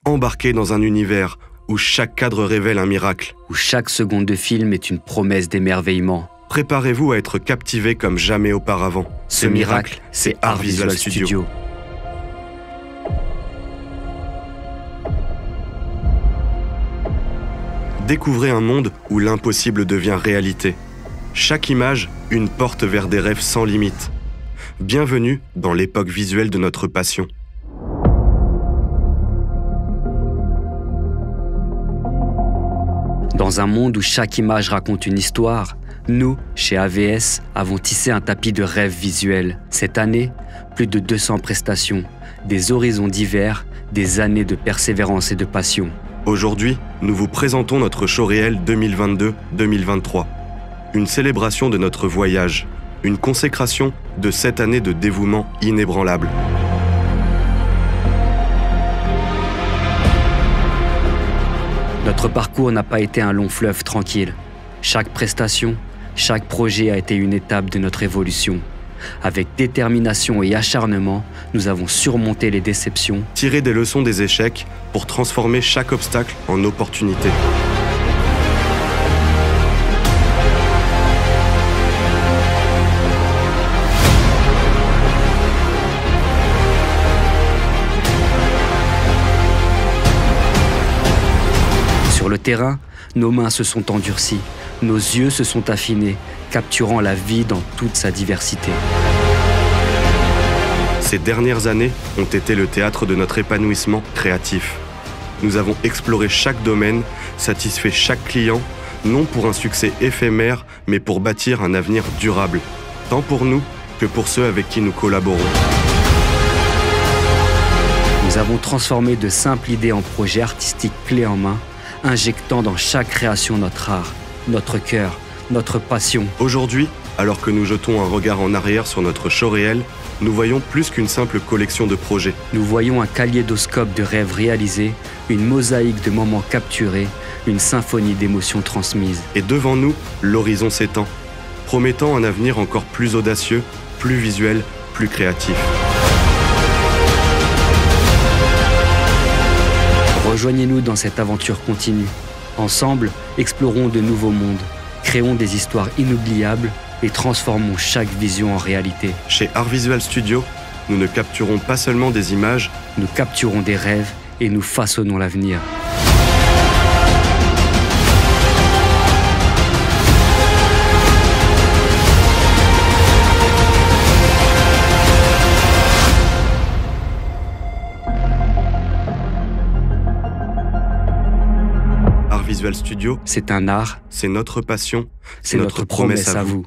Embarquez dans un univers où chaque cadre révèle un miracle. Où chaque seconde de film est une promesse d'émerveillement. Préparez-vous à être captivé comme jamais auparavant. Ce miracle, c'est Art Visual Studio. Découvrez un monde où l'impossible devient réalité. Chaque image, une porte vers des rêves sans limite. Bienvenue dans l'époque visuelle de notre passion. Dans un monde où chaque image raconte une histoire, nous, chez AVS, avons tissé un tapis de rêves visuels. Cette année, plus de 200 prestations, des horizons divers, des années de persévérance et de passion. Aujourd'hui, nous vous présentons notre show réel 2022-2023. Une célébration de notre voyage, une consécration de 7 années de dévouement inébranlable. Notre parcours n'a pas été un long fleuve tranquille. Chaque prestation, chaque projet a été une étape de notre évolution. Avec détermination et acharnement, nous avons surmonté les déceptions, tiré des leçons des échecs pour transformer chaque obstacle en opportunité. Sur le terrain, nos mains se sont endurcies, nos yeux se sont affinés, capturant la vie dans toute sa diversité. Ces dernières années ont été le théâtre de notre épanouissement créatif. Nous avons exploré chaque domaine, satisfait chaque client, non pour un succès éphémère, mais pour bâtir un avenir durable, tant pour nous que pour ceux avec qui nous collaborons. Nous avons transformé de simples idées en projets artistiques clés en main, injectant dans chaque création notre art, notre cœur, notre passion. Aujourd'hui, alors que nous jetons un regard en arrière sur notre show réel, nous voyons plus qu'une simple collection de projets. Nous voyons un kaléidoscope de rêves réalisés, une mosaïque de moments capturés, une symphonie d'émotions transmises. Et devant nous, l'horizon s'étend, promettant un avenir encore plus audacieux, plus visuel, plus créatif. Rejoignez-nous dans cette aventure continue. Ensemble, explorons de nouveaux mondes, créons des histoires inoubliables et transformons chaque vision en réalité. Chez Art Visual Studio, nous ne capturons pas seulement des images, nous capturons des rêves et nous façonnons l'avenir. Art Visual Studio, c'est un art, c'est notre passion, c'est notre promesse à vous.